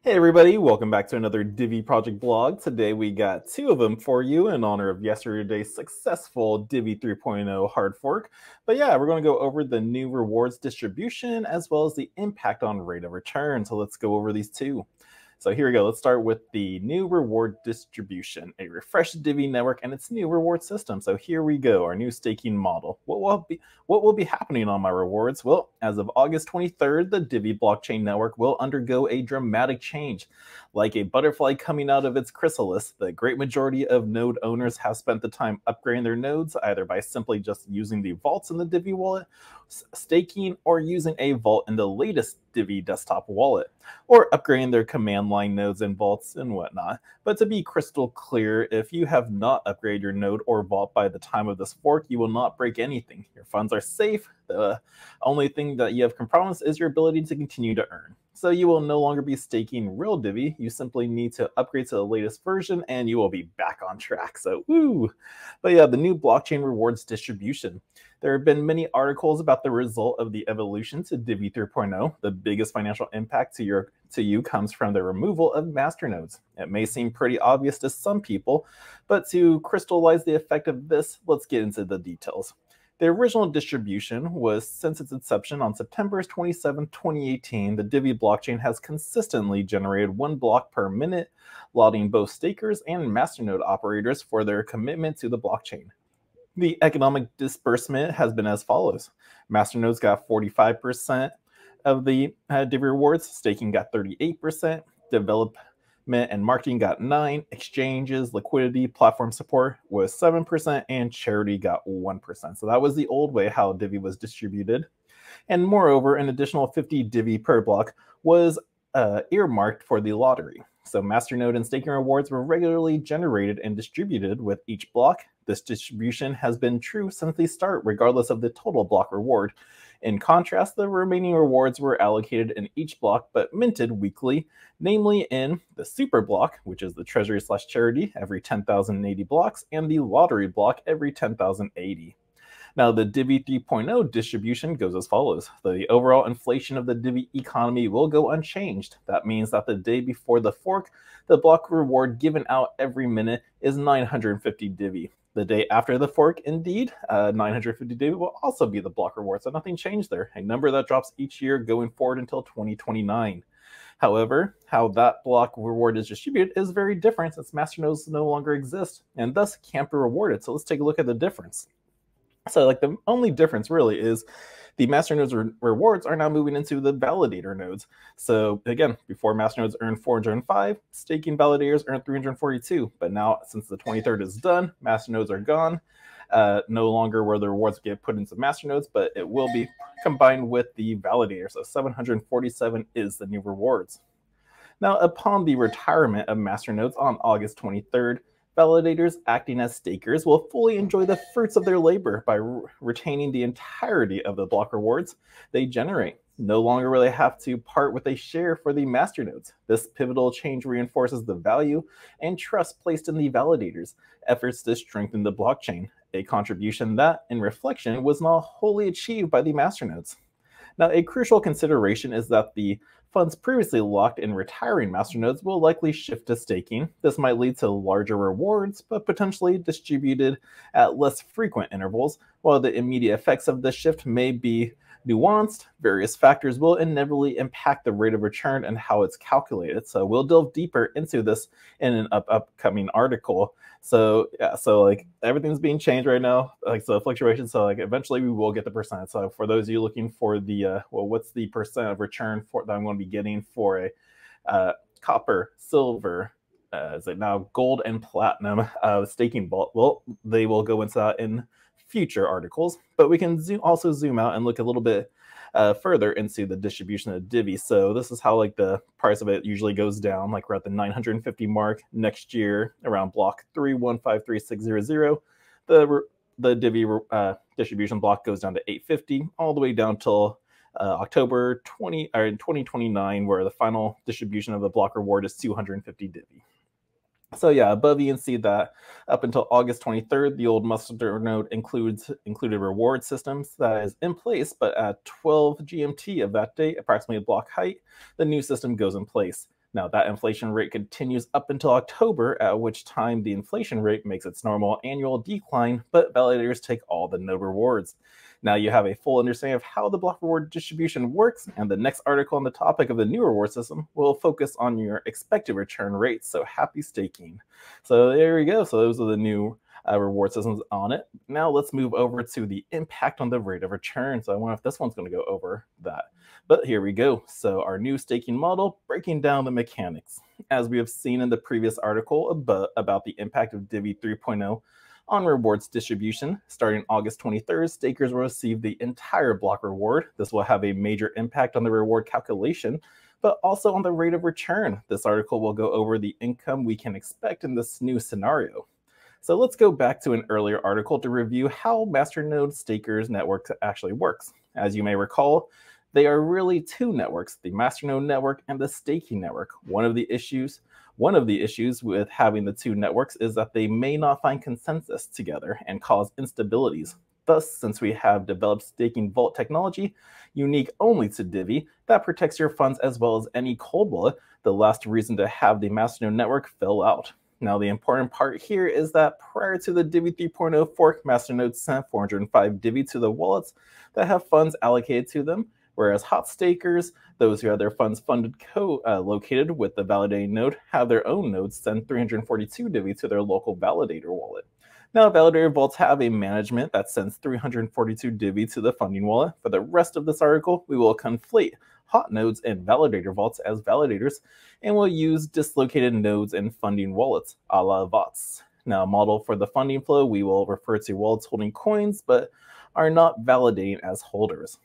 Hey everybody, welcome back to another Divi Project blog. Today we got two of them for you in honor of yesterday's successful Divi 3.0 hard fork. But yeah, we're going to go over the new rewards distribution as well as the impact on rate of return. So let's go over these two. So here we go. Let's start with the new reward distribution, a refreshed Divi network and its new reward system. So here we go, our new staking model. What will be happening on my rewards? Well, as of August 23rd, the Divi blockchain network will undergo a dramatic change. Like a butterfly coming out of its chrysalis, the great majority of node owners have spent the time upgrading their nodes either by simply just using the vaults in the Divi wallet, staking, or using a vault in the latest Divi desktop wallet, or upgrading their command line nodes and vaults and whatnot. But to be crystal clear, if you have not upgraded your node or vault by the time of this fork, you will not break anything. Your funds are safe. The only thing that you have compromised is your ability to continue to earn. So you will no longer be staking real Divi. You simply need to upgrade to the latest version and you will be back on track. So woo! But yeah, the new blockchain rewards distribution. There have been many articles about the result of the evolution to Divi 3.0. The biggest financial impact to you comes from the removal of masternodes. It may seem pretty obvious to some people, but to crystallize the effect of this, let's get into the details. The original distribution was since its inception on September 27, 2018, the Divi blockchain has consistently generated 1 block per minute, lauding both stakers and masternode operators for their commitment to the blockchain. The economic disbursement has been as follows. Masternodes got 45% of the Divi rewards, staking got 38%, development and marketing got 9%, exchanges, liquidity, platform support was 7%, and charity got 1%. So that was the old way how Divi was distributed. And moreover, an additional 50 Divi per block was earmarked for the lottery. So masternode and staking rewards were regularly generated and distributed with each block. This distribution has been true since the start, regardless of the total block reward. In contrast, the remaining rewards were allocated in each block but minted weekly, namely in the super block, which is the treasury/charity, every 10,080 blocks, and the lottery block every 10,080. Now, the Divi 3.0 distribution goes as follows. The overall inflation of the Divi economy will go unchanged. That means that the day before the fork, the block reward given out every minute is 950 Divi. The day after the fork, indeed, 950 Divi will also be the block reward, so nothing changed there. A number that drops each year going forward until 2029. However, how that block reward is distributed is very different since masternodes no longer exist and thus can't be rewarded. So let's take a look at the difference. So like the only difference really is the masternodes rewards are now moving into the validator nodes. So again, before masternodes earned 405, staking validators earned 342. But now since the 23rd is done, masternodes are gone. No longer will the rewards get put into masternodes, but it will be combined with the validator. So 747 is the new rewards. Now, upon the retirement of masternodes on August 23rd, validators acting as stakers will fully enjoy the fruits of their labor by retaining the entirety of the block rewards they generate. No longer will they have to part with a share for the masternodes. This pivotal change reinforces the value and trust placed in the validators' efforts to strengthen the blockchain, a contribution that, in reflection, was not wholly achieved by the masternodes. Now, a crucial consideration is that the funds previously locked in retiring masternodes will likely shift to staking. This might lead to larger rewards, but potentially distributed at less frequent intervals. While the immediate effects of this shift may be nuanced, various factors will inevitably impact the rate of return and how it's calculated. So we'll delve deeper into this in an upcoming article. So yeah, so like everything's being changed right now, like so fluctuation. So like eventually we will get the percent. So for those of you looking for the well, what's the percent of return for that I'm going to be getting for a copper, silver, is it now gold and platinum staking vault? Well, they will go into that in future articles, but we can also zoom out and look a little bit further into the distribution of Divi. So this is how like the price of it usually goes down. Like we're at the 950 mark next year around block 3153600. The Divi distribution block goes down to 850 all the way down till October 2029, where the final distribution of the block reward is 250 Divi. So yeah, above you can see that up until August 23rd, the old masternode included reward systems that is in place, but at 12 GMT of that date, approximately a block height, the new system goes in place. Now, that inflation rate continues up until October, at which time the inflation rate makes its normal annual decline, but validators take all the node rewards. Now you have a full understanding of how the block reward distribution works, and the next article on the topic of the new reward system will focus on your expected return rate, so happy staking. So there we go. So those are the new reward systems on it. Now let's move over to the impact on the rate of return. So I wonder if this one's going to go over that. But here we go. So our new staking model, breaking down the mechanics. As we have seen in the previous article about the impact of Divi 3.0 on rewards distribution, starting August 23rd, stakers will receive the entire block reward. This will have a major impact on the reward calculation, but also on the rate of return. This article will go over the income we can expect in this new scenario. So let's go back to an earlier article to review how Masternode Stakers Network actually works. As you may recall, they are really two networks, the Masternode network and the staking network. One of the issues with having the two networks is that they may not find consensus together and cause instabilities. Thus, since we have developed staking vault technology, unique only to Divi, that protects your funds as well as any cold wallet, the last reason to have the Masternode network fill out. Now, the important part here is that prior to the Divi 3.0 fork, Masternode sent 405 Divi to the wallets that have funds allocated to them, whereas hot stakers, those who have their funds located with the validating node, have their own nodes send 342 Divi to their local validator wallet. Now, validator vaults have a management that sends 342 Divi to the funding wallet. For the rest of this article, we will conflate hot nodes and validator vaults as validators, and we'll use dislocated nodes and funding wallets, a la VOTs. Now, model for the funding flow, we will refer to wallets holding coins, but are not validating as holders.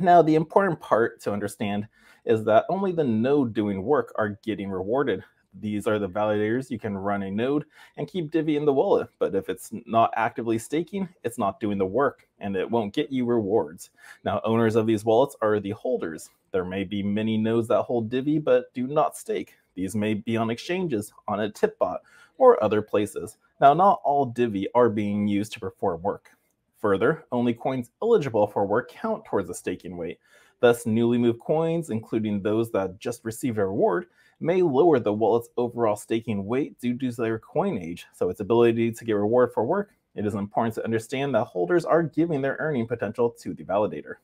Now, the important part to understand is that only the node doing work are getting rewarded. These are the validators. You can run a node and keep Divi in the wallet, but if it's not actively staking, it's not doing the work, and it won't get you rewards. Now, owners of these wallets are the holders. There may be many nodes that hold Divi but do not stake. These may be on exchanges, on a tip bot, or other places. Now, not all Divi are being used to perform work. Further, only coins eligible for work count towards the staking weight. Thus, newly moved coins, including those that just received a reward, may lower the wallet's overall staking weight due to their coin age. So its ability to get reward for work, it is important to understand that holders are giving their earning potential to the validator.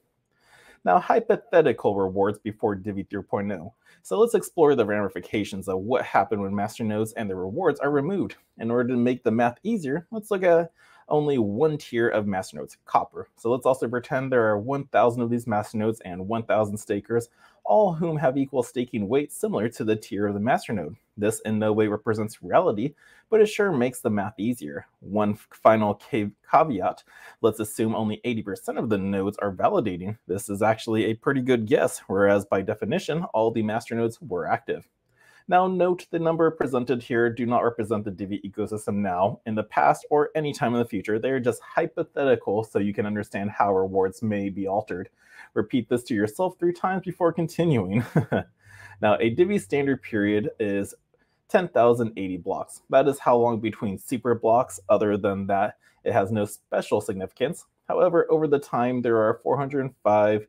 Now, hypothetical rewards before Divi 3.0. So let's explore the ramifications of what happened when masternodes and their rewards are removed. In order to make the math easier, let's look at only one tier of masternodes, copper. So let's also pretend there are 1,000 of these masternodes and 1,000 stakers, all whom have equal staking weight similar to the tier of the masternode. This in no way represents reality, but it sure makes the math easier. One final caveat, let's assume only 80% of the nodes are validating. This is actually a pretty good guess, whereas by definition, all the masternodes were active. Now note the number presented here do not represent the Divi ecosystem now, in the past, or any time in the future. They are just hypothetical so you can understand how rewards may be altered. Repeat this to yourself 3 times before continuing. Now, a Divi standard period is 10,080 blocks. That is how long between super blocks. Other than that, it has no special significance. However, over the time, there are 405,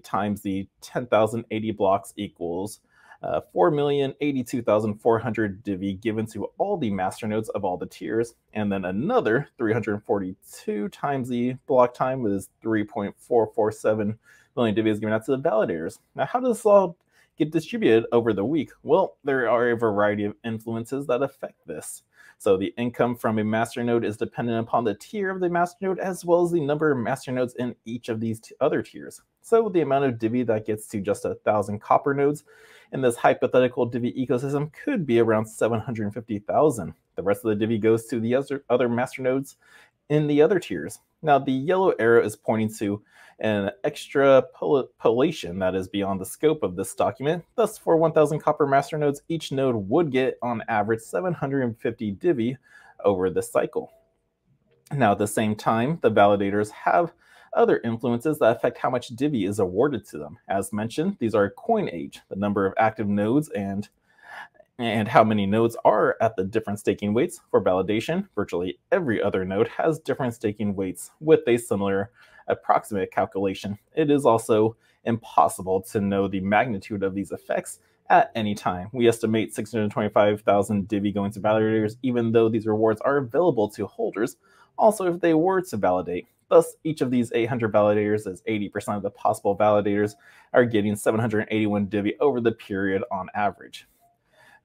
times the 10,080 blocks equals 4,082,400 Divi given to all the masternodes of all the tiers, and then another 342 times the block time is 3.447 million Divi is given out to the validators. Now, how does this all get distributed over the week? Well, there are a variety of influences that affect this. So the income from a masternode is dependent upon the tier of the masternode as well as the number of masternodes in each of these other tiers. So the amount of Divi that gets to just 1,000 copper nodes in this hypothetical Divi ecosystem could be around 750,000. The rest of the Divi goes to the other masternodes in the other tiers. Now, the yellow arrow is pointing to an extrapolation that is beyond the scope of this document. Thus, for 1,000 copper masternodes, each node would get, on average, 750 Divi over this cycle. Now, at the same time, the validators have other influences that affect how much Divi is awarded to them. As mentioned, these are coin age, the number of active nodes, and how many nodes are at the different staking weights. For validation, virtually every other node has different staking weights with a similar approximate calculation. It is also impossible to know the magnitude of these effects at any time. We estimate 625,000 Divi going to validators, even though these rewards are available to holders, also if they were to validate. Thus, each of these 800 validators, as 80% of the possible validators, are getting 781 Divi over the period on average.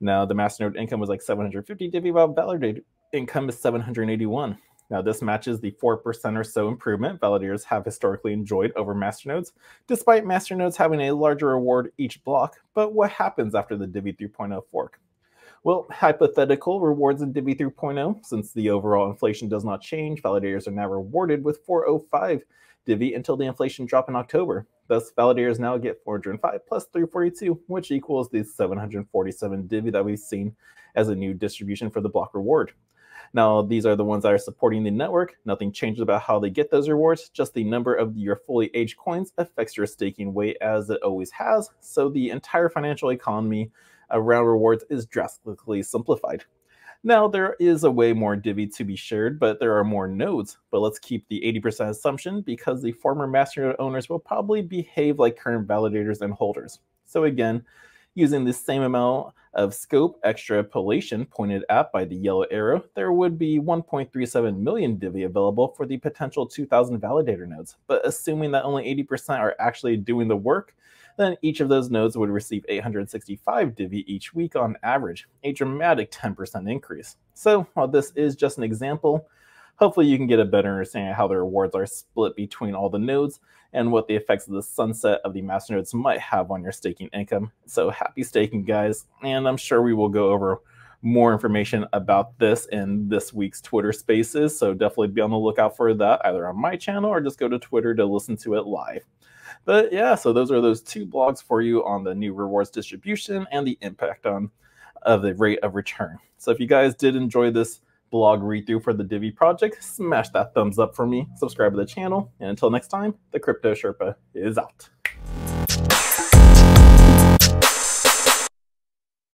Now, the masternode income was like 750 Divi, while validator income is 781. Now, this matches the 4% or so improvement validators have historically enjoyed over masternodes, despite masternodes having a larger reward each block. But what happens after the Divi 3.0 fork? Well, hypothetical rewards in Divi 3.0, since the overall inflation does not change, validators are now rewarded with 405 Divi until the inflation drop in October. Thus, validators now get 405 plus 342, which equals the 747 Divi that we've seen as a new distribution for the block reward. Now, these are the ones that are supporting the network. Nothing changes about how they get those rewards. Just the number of your fully aged coins affects your staking weight as it always has. So the entire financial economy around rewards is drastically simplified. Now, there is a way more Divi to be shared, but there are more nodes. But let's keep the 80% assumption because the former masternode owners will probably behave like current validators and holders. So again, using the same amount of scope extrapolation pointed at by the yellow arrow, there would be 1.37 million Divi available for the potential 2,000 validator nodes. But assuming that only 80% are actually doing the work, then each of those nodes would receive 865 Divi each week on average, a dramatic 10% increase. So while this is just an example, hopefully you can get a better understanding of how the rewards are split between all the nodes and what the effects of the sunset of the masternodes might have on your staking income. So happy staking, guys, and I'm sure we will go over more information about this in this week's Twitter Spaces, so definitely be on the lookout for that either on my channel or just go to Twitter to listen to it live. But yeah, so those are those two blogs for you on the new rewards distribution and the impact on the rate of return. So if you guys did enjoy this blog read-through for the Divi project, smash that thumbs up for me, subscribe to the channel, and until next time, the Crypto Sherpa is out.